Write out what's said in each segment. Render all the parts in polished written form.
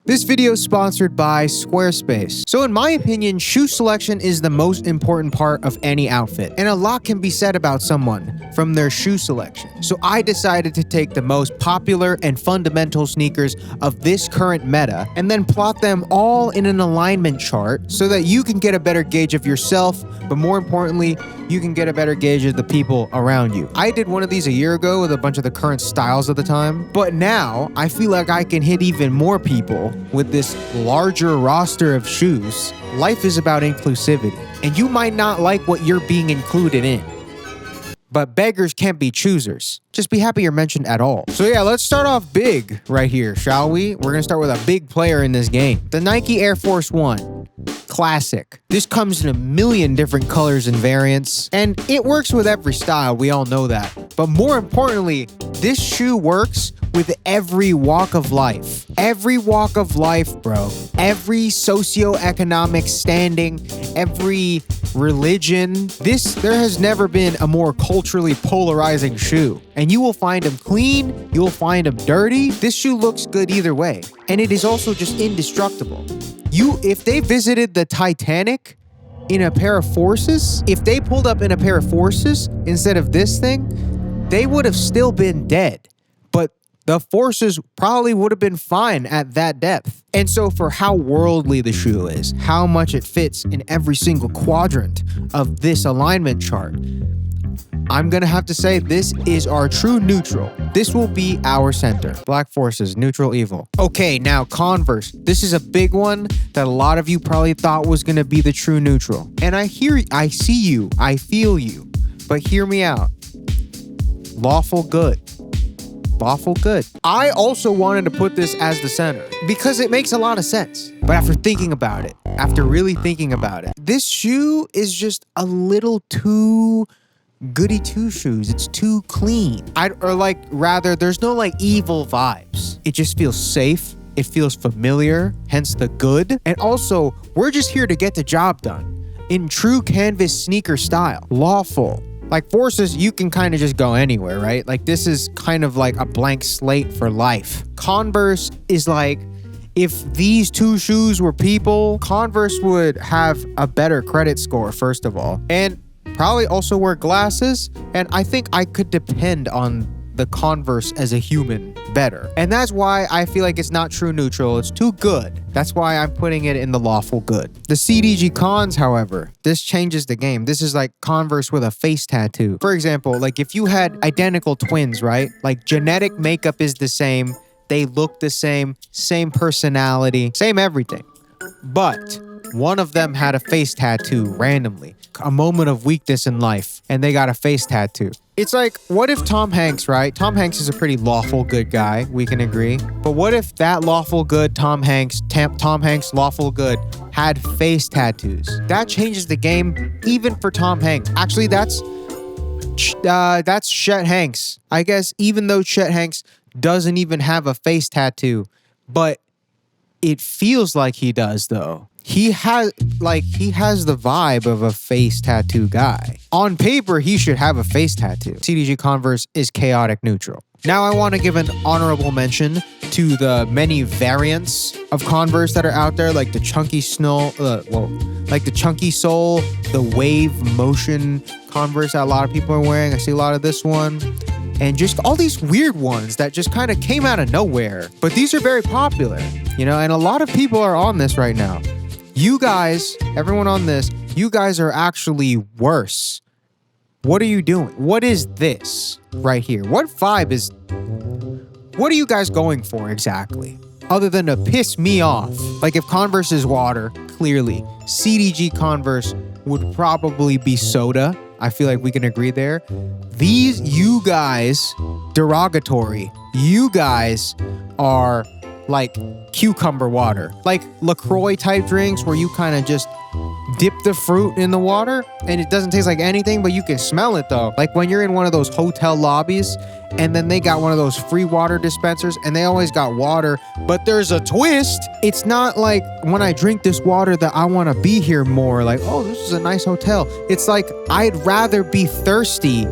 This video is sponsored by Squarespace. So in my opinion, shoe selection is the most important part of any outfit, and a lot can be said about someone from their shoe selection. So I decided to take the most popular and fundamental sneakers of this current meta and then plot them all in an alignment chart so that you can get a better gauge of yourself, but more importantly, you can get a better gauge of the people around you. I did one of these a year ago with a bunch of the current styles of the time, but now I feel like I can hit even more people with this larger roster of shoes. Life is about inclusivity, and you might not like what you're being included in. But beggars can't be choosers. Just be happy you're mentioned at all. So yeah, let's start off big right here, shall we? We're gonna start with a big player in this game. The Nike Air Force 1. Classic. This comes in a million different colors and variants, and it works with every style, we all know that. But more importantly, this shoe works with every walk of life. Every walk of life, bro. Every socioeconomic standing, every religion. There has never been a more culturally polarizing shoe. And you will find them clean, you'll find them dirty. This shoe looks good either way. And it is also just indestructible. If they visited the Titanic in a pair of Forces, if they pulled up in a pair of Forces instead of this thing, they would have still been dead. But the Forces probably would have been fine at that depth. And so for how worldly the shoe is, how much it fits in every single quadrant of this alignment chart, I'm gonna have to say this is our true neutral. This will be our center. Black Forces, neutral evil. Okay, now Converse. This is a big one that a lot of you probably thought was gonna be the true neutral. And I see you, I feel you, but hear me out. Lawful good. Lawful good. I also wanted to put this as the center because it makes a lot of sense. But after thinking about it, after really thinking about it, this shoe is just a little too goody two shoes. It's too clean. There's no like evil vibes. It just feels safe. It feels familiar, hence the good. And also, we're just here to get the job done in true canvas sneaker style. Lawful. Like Forces, you can kind of just go anywhere, right? Like this is kind of like a blank slate for life. Converse is like, if these two shoes were people, Converse would have a better credit score, first of all. And probably also wear glasses, and I think I could depend on the Converse as a human better. And that's why I feel like it's not true neutral, it's too good. That's why I'm putting it in the lawful good. The CDG cons, however, this changes the game. This is like Converse with a face tattoo. For example, like if you had identical twins, right? Like genetic makeup is the same, they look the same personality, same everything. But one of them had a face tattoo randomly, a moment of weakness in life, and they got a face tattoo. It's like, what if Tom Hanks, right? Tom Hanks is a pretty lawful good guy, we can agree. But what if that lawful good Tom Hanks lawful good had face tattoos? That changes the game even for Tom Hanks. Actually, that's Chet Hanks. I guess even though Chet Hanks doesn't even have a face tattoo, but it feels like he does though. He has the vibe of a face tattoo guy. On paper, he should have a face tattoo. CDG Converse is chaotic neutral. Now I want to give an honorable mention to the many variants of Converse that are out there, like the chunky the chunky sole, the wave motion Converse that a lot of people are wearing. I see a lot of this one. And just all these weird ones that just kind of came out of nowhere. But these are very popular, you know, and a lot of people are on this right now. You guys, everyone on this, you guys are actually worse. What are you doing? What is this right here? What are you guys going for exactly? Other than to piss me off. Like if Converse is water, clearly, CDG Converse would probably be soda. I feel like we can agree there. You guys, derogatory. You guys are like cucumber water, like LaCroix type drinks where you kind of just dip the fruit in the water and it doesn't taste like anything, but you can smell it though. Like when you're in one of those hotel lobbies and then they got one of those free water dispensers and they always got water, but there's a twist. It's not like when I drink this water that I want to be here more, like, oh, this is a nice hotel. It's like I'd rather be thirsty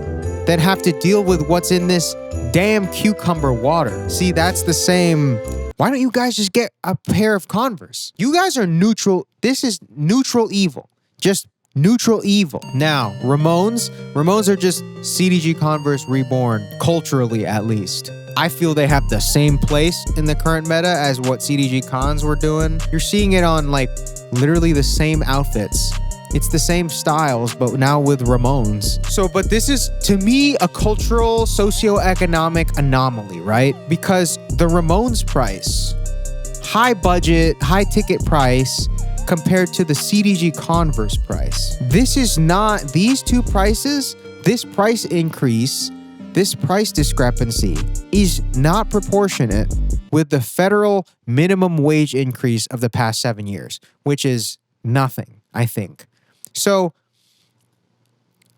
than have to deal with what's in this damn cucumber water. See, that's the same Why don't you guys just get a pair of Converse? You guys are neutral. This is neutral evil. Just neutral evil. Now, Ramones are just CDG Converse reborn, culturally at least. I feel they have the same place in the current meta as what CDG Cons were doing. You're seeing it on like literally the same outfits. It's the same styles, but now with Ramones. So, but this is, to me, a cultural, socioeconomic anomaly, right? Because the Ramones price, high budget, high ticket price, compared to the CDG Converse price. This is not, these two prices, this price increase, this price discrepancy is not proportionate with the federal minimum wage increase of the past 7 years, which is nothing, I think. So,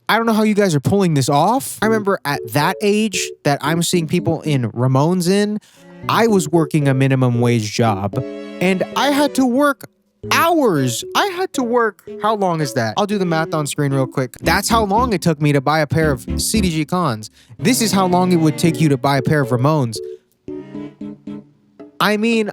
I don't know how you guys are pulling this off. I remember at that age that I'm seeing people in Ramones in, I was working a minimum wage job and I had to work hours. I had to work, how long is that? I'll do the math on screen real quick. That's how long it took me to buy a pair of CDG Cons. This is how long it would take you to buy a pair of Ramones. I mean,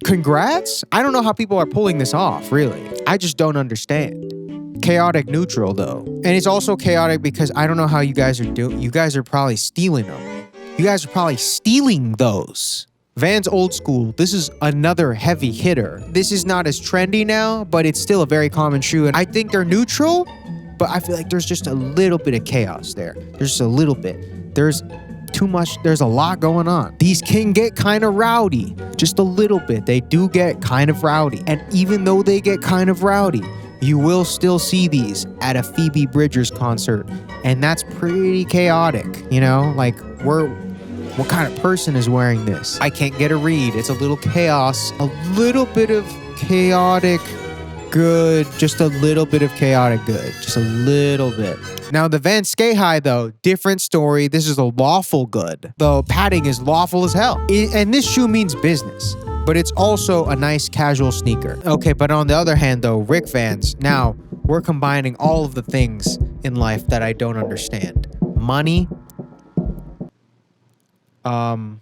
congrats. I don't know how people are pulling this off, really. I just don't understand. Chaotic neutral, though. And it's also chaotic because I don't know how you guys are doing. You guys are probably stealing them. You guys are probably stealing those. Vans old school, this is another heavy hitter. This is not as trendy now, but it's still a very common shoe. And I think they're neutral, but I feel like there's just a little bit of chaos there. There's just a little bit. There's too much. There's a lot going on. These can get kind of rowdy. Just a little bit. They do get kind of rowdy. And even though they get kind of rowdy, you will still see these at a Phoebe Bridgers concert. And that's pretty chaotic, you know? Like, what kind of person is wearing this? I can't get a read. It's a little chaos. A little bit of chaotic good. Just a little bit of chaotic good. Just a little bit. Now, the Van Skate High, though, different story. This is a lawful good. The padding is lawful as hell. And this shoe means business. But it's also a nice casual sneaker. Okay, but on the other hand, though, Rick Vans. Now, we're combining all of the things in life that I don't understand. Money.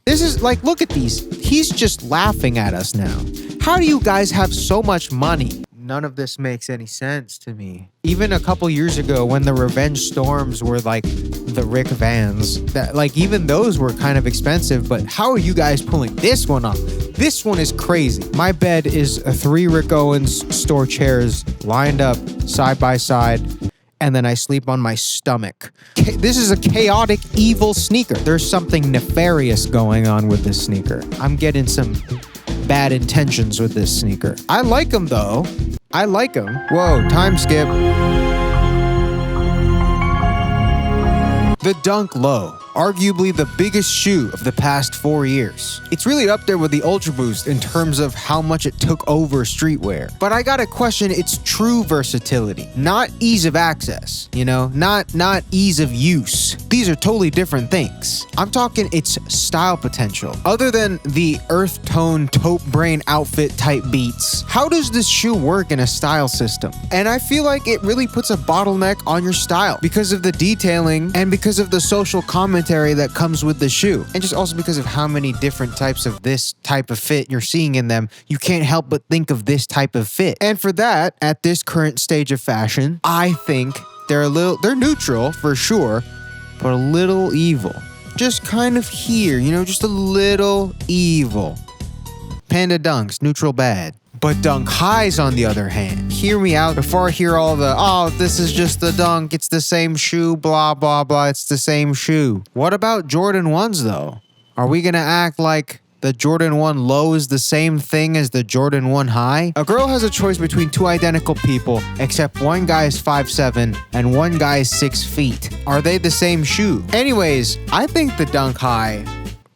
This is like, look at these. He's just laughing at us now. How do you guys have so much money? None of this makes any sense to me. Even a couple years ago when the Revenge Storms were like the Rick Vans, that like even those were kind of expensive, but how are you guys pulling this one off? This one is crazy. My bed is 3 Rick Owens store chairs lined up side by side, and then I sleep on my stomach. This is a chaotic, evil sneaker. There's something nefarious going on with this sneaker. I'm getting some bad intentions with this sneaker. I like them though. I like them. Whoa, time skip. The Dunk Low. Arguably the biggest shoe of the past 4 years. It's really up there with the Ultra Boost in terms of how much it took over streetwear. But I gotta question its true versatility, not ease of access, you know, not ease of use. These are totally different things. I'm talking its style potential. Other than the earth tone taupe brain outfit type beats, how does this shoe work in a style system? And I feel like it really puts a bottleneck on your style because of the detailing and because of the social commentary that comes with the shoe, and just also because of how many different types of this type of fit you're seeing in them. You can't help but think of this type of fit. And for that, at this current stage of fashion, I think they're neutral for sure, but a little evil. Just kind of here, you know, just a little evil. Panda Dunks, neutral bad. But Dunk Highs, on the other hand, hear me out before I hear all the, oh, this is just the Dunk, it's the same shoe, blah, blah, blah, it's the same shoe. What about Jordan 1s, though? Are we gonna act like the Jordan 1 Low is the same thing as the Jordan 1 High? A girl has a choice between 2 identical people, except one guy is 5'7" and one guy is 6 feet. Are they the same shoe? Anyways, I think the Dunk High,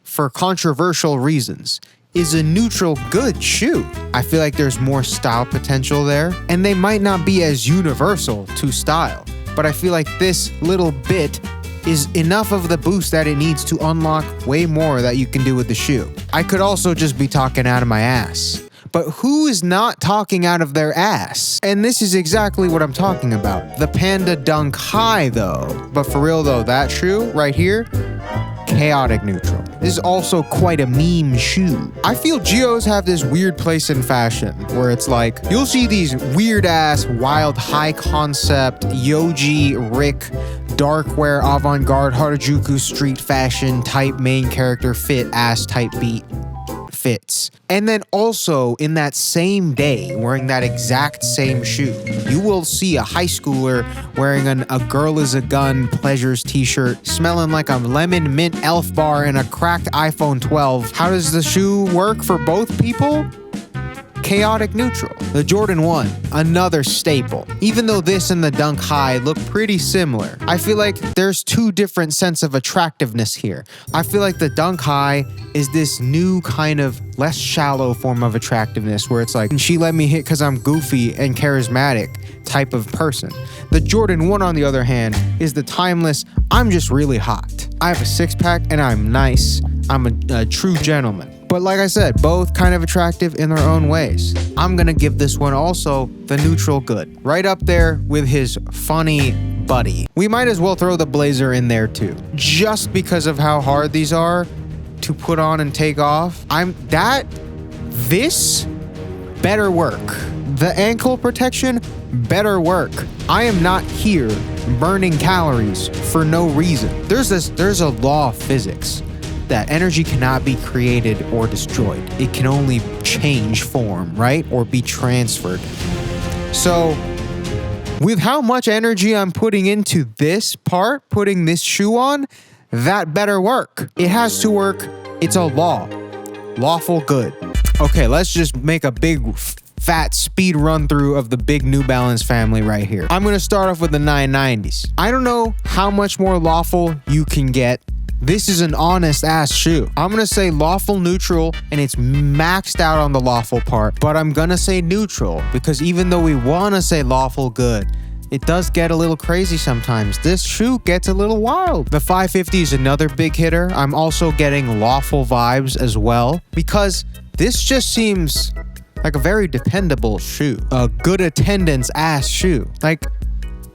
for controversial reasons, is a neutral good shoe. I feel like there's more style potential there, and they might not be as universal to style, but I feel like this little bit is enough of the boost that it needs to unlock way more that you can do with the shoe. I could also just be talking out of my ass. But who is not talking out of their ass? And this is exactly what I'm talking about. The Panda Dunk High though. But for real though, that shoe right here, chaotic neutral. This is also quite a meme shoe. I feel Geos have this weird place in fashion where it's like, you'll see these weird ass, wild, high concept, Yoji, Rick, darkwear, avant-garde, Harajuku street fashion type main character fit ass type beat fits. And then also in that same day, wearing that exact same shoe, you will see a high schooler wearing a girl is a gun pleasures t-shirt, smelling like a lemon mint elf bar and a cracked iPhone 12. How does the shoe work for both people? Chaotic neutral. The Jordan 1, another staple. Even though this and the Dunk High look pretty similar, I feel like there's two different sense of attractiveness here. I feel like the Dunk High is this new kind of less shallow form of attractiveness where it's like, she let me hit because I'm goofy and charismatic type of person. The Jordan 1, on the other hand, is the timeless, I'm just really hot. I have a six-pack and I'm nice. I'm a true gentleman. But like I said, both kind of attractive in their own ways. I'm gonna give this one also the neutral good. Right up there with his funny buddy. We might as well throw the blazer in there too. Just because of how hard these are to put on and take off. This better work. The ankle protection better work. I am not here burning calories for no reason. There's a law of physics that energy cannot be created or destroyed. It can only change form, right? Or be transferred. So with how much energy I'm putting into this part, putting this shoe on, that better work. It has to work. It's a law. Lawful good. Okay, let's just make a big fat speed run through of the big New Balance family right here. I'm gonna start off with the 990s. I don't know how much more lawful you can get. This is an honest ass shoe. I'm gonna say lawful neutral, and it's maxed out on the lawful part, but I'm gonna say neutral because even though we wanna say lawful good, it does get a little crazy sometimes. This shoe gets a little wild. The 550 is another big hitter. I'm also getting lawful vibes as well because this just seems like a very dependable shoe. A good attendance ass shoe. Like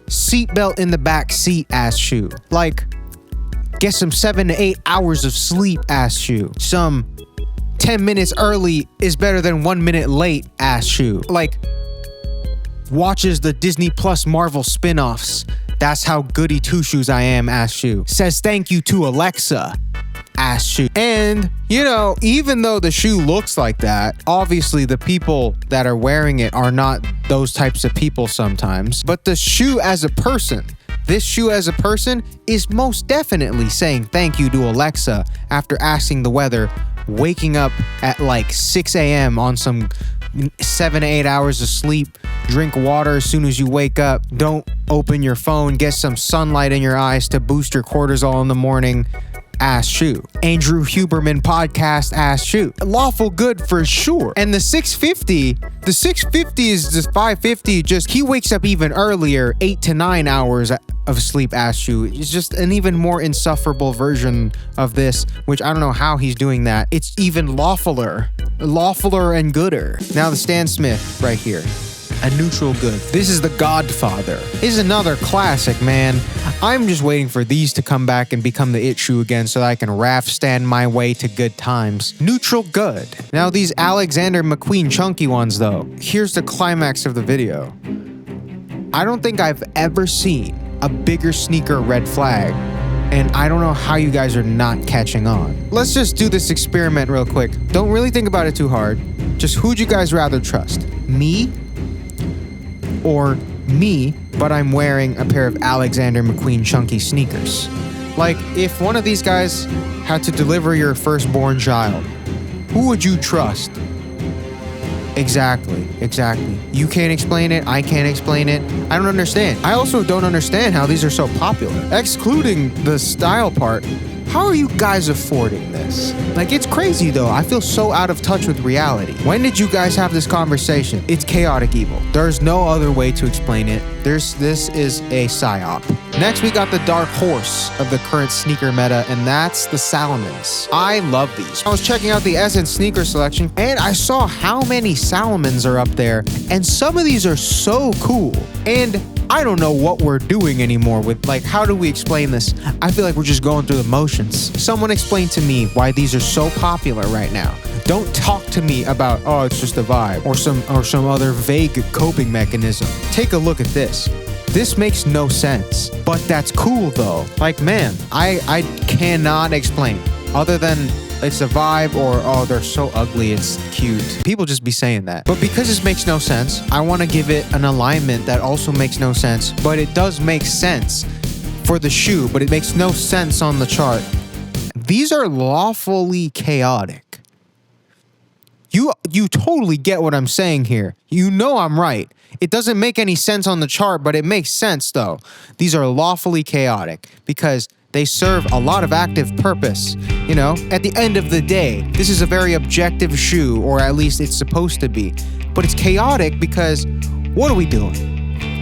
seatbelt in the back seat ass shoe. Like get some 7 to 8 hours of sleep ass shoe. Some 10 minutes early is better than 1 minute late ass shoe. Like watches the Disney Plus Marvel spin-offs. That's how goody two shoes I am ass shoe. Says thank you to Alexa ass shoe. And you know, even though the shoe looks like that, obviously the people that are wearing it are not those types of people sometimes. But the shoe as a person, this shoe as a person is most definitely saying thank you to Alexa after asking the weather, waking up at like 6 a.m. on some 7 to 8 hours of sleep, drink water as soon as you wake up, don't open your phone, get some sunlight in your eyes to boost your cortisol in the morning, ass shoe. Andrew Huberman podcast ass shoe. Lawful good for sure. And the 650 is the 550, just he wakes up even earlier, 8 to 9 hours of sleep ass shoe. It's just an even more insufferable version of this, which I don't know how he's doing that. It's even lawfuler and gooder. Now the Stan Smith right here. A neutral good. This is the Godfather. This is another classic, man. I'm just waiting for these to come back and become the it shoe again so that I can raft stand my way to good times. Neutral good. Now these Alexander McQueen chunky ones though. Here's the climax of the video. I don't think I've ever seen a bigger sneaker red flag, and I don't know how you guys are not catching on. Let's just do this experiment real quick. Don't really think about it too hard. Just who'd you guys rather trust? Me? Or me, but I'm wearing a pair of Alexander McQueen chunky sneakers. Like, if one of these guys had to deliver your firstborn child, who would you trust? Exactly. You can't explain it, I can't explain it. I don't understand. I also don't understand how these are so popular. Excluding the style part, how are you guys affording this? Like, it's crazy though. I feel so out of touch with reality. When did you guys have this conversation? It's chaotic evil. There's no other way to explain it. This is a psyop. Next, we got the dark horse of the current sneaker meta, and that's the Salomons. I love these. I was checking out the Essence sneaker selection, and I saw how many Salomons are up there, and some of these are so cool. And I don't know what we're doing anymore with, like, how do we explain this? I feel like we're just going through the motions. Someone explain to me why these are so popular right now. Don't talk to me about, oh, it's just a vibe or some other vague coping mechanism. Take a look at this. This makes no sense, but that's cool though. Like, man, I cannot explain other than it's a vibe or, oh, they're so ugly, it's cute. People just be saying that. But because this makes no sense, I want to give it an alignment that also makes no sense, but it does make sense for the shoe, but it makes no sense on the chart. These are lawfully chaotic. You totally get what I'm saying here. You know I'm right. It doesn't make any sense on the chart, but it makes sense though. These are lawfully chaotic because they serve a lot of active purpose. You know, at the end of the day, this is a very objective shoe, or at least it's supposed to be. But it's chaotic because what are we doing?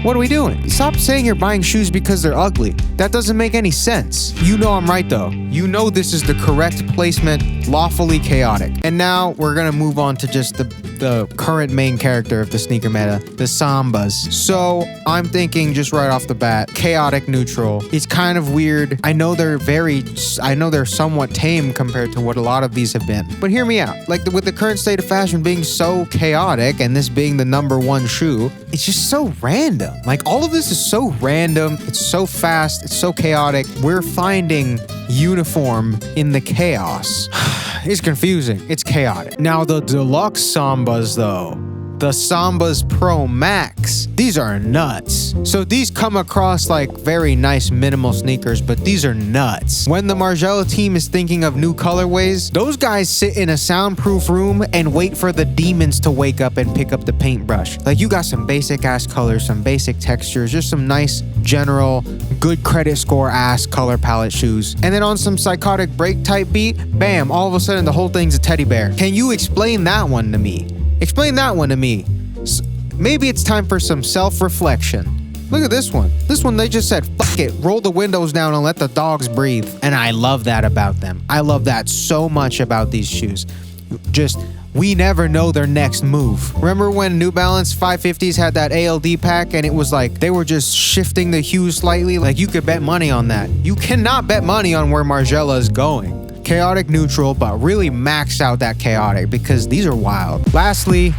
What are we doing? Stop saying you're buying shoes because they're ugly. That doesn't make any sense. You know I'm right though. You know this is the correct placement, lawfully chaotic. And now we're gonna move on to just the current main character of the sneaker meta, the Sambas. So I'm thinking just right off the bat, chaotic neutral. It's kind of weird. I know they're somewhat tame compared to what a lot of these have been. But hear me out. Like with the current state of fashion being so chaotic and this being the #1 shoe, it's just so random. Like all of this is so random. It's so fast. It's so chaotic. We're finding uniform in the chaos. It's confusing. It's chaotic. Now the deluxe Sambas though, the Sambas Pro Max, these are nuts. So these come across like very nice minimal sneakers, but these are nuts. When the Margiela team is thinking of new colorways, those guys sit in a soundproof room and wait for the demons to wake up and pick up the paintbrush. Like you got some basic ass colors, some basic textures, just some nice general good credit score ass color palette shoes. And then on some psychotic break type beat, bam, all of a sudden the whole thing's a teddy bear. Can you explain that one to me? Explain that one to me. Maybe it's time for some self-reflection. Look at this one. This one, they just said, fuck it, roll the windows down and let the dogs breathe. And I love that about them. I love that so much about these shoes. Just, we never know their next move. Remember when New Balance 550s had that ALD pack and it was like, they were just shifting the hues slightly? Like you could bet money on that. You cannot bet money on where Margiela is going. Chaotic neutral, but really max out that chaotic because these are wild. Lastly,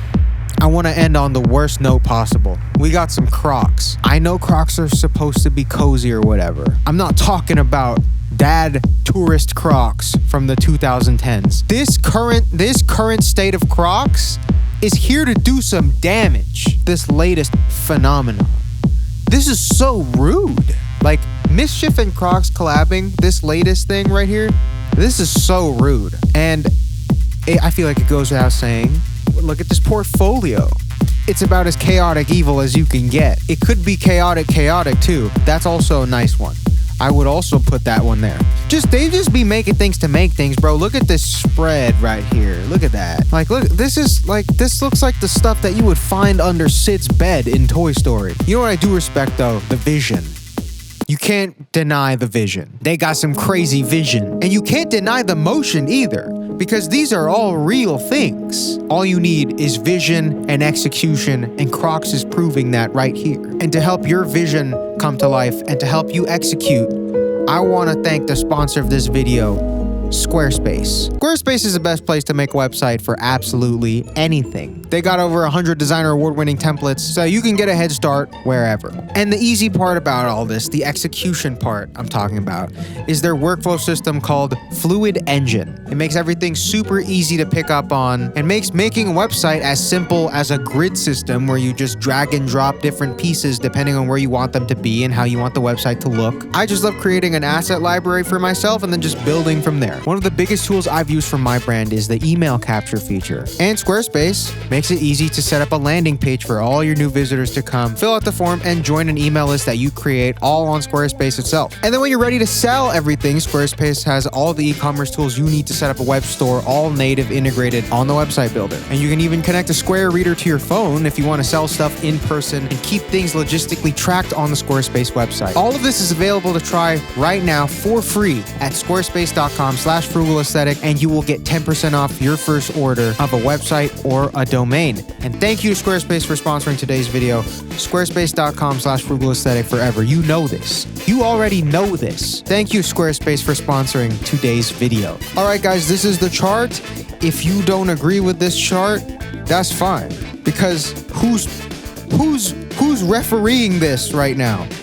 I want to end on the worst note possible. We got some Crocs. I know Crocs are supposed to be cozy or whatever. I'm not talking about dad tourist Crocs from the 2010s. This current state of Crocs is here to do some damage. This latest phenomenon. This is so rude. Like Mischief and Crocs collabing, this latest thing right here, this is so rude. And I feel like it goes without saying, look at this portfolio. It's about as chaotic evil as you can get. It could be chaotic too. That's also a nice one. I would also put that one there. They just be making things to make things, bro. Look at this spread right here. Look at that. Like, look, this looks like the stuff that you would find under Sid's bed in Toy Story. You know what I do respect though? The vision. You can't deny the vision. They got some crazy vision. And you can't deny the motion either, because these are all real things. All you need is vision and execution, and Crocs is proving that right here. And to help your vision come to life and to help you execute, I want to thank the sponsor of this video, Squarespace. Squarespace is the best place to make a website for absolutely anything. They got over 100 designer award-winning templates, so you can get a head start wherever. And the easy part about all this, the execution part I'm talking about, is their workflow system called Fluid Engine. It makes everything super easy to pick up on and makes making a website as simple as a grid system where you just drag and drop different pieces depending on where you want them to be and how you want the website to look. I just love creating an asset library for myself and then just building from there. One of the biggest tools I've used for my brand is the email capture feature. And Squarespace makes it easy to set up a landing page for all your new visitors to come, fill out the form, and join an email list that you create all on Squarespace itself. And then when you're ready to sell everything, Squarespace has all the e-commerce tools you need to set up a web store, all native integrated on the website builder. And you can even connect a Square Reader to your phone if you want to sell stuff in person and keep things logistically tracked on the Squarespace website. All of this is available to try right now for free at squarespace.com/lmao. squarespace.com/frugalaesthetic, and you will get 10% off your first order of a website or a domain. And thank you to Squarespace for sponsoring today's video. Squarespace.com/frugalaesthetic forever. You know this. You already know this. Thank you, Squarespace, for sponsoring today's video. All right, guys, this is the chart. If you don't agree with this chart, that's fine, because who's refereeing this right now?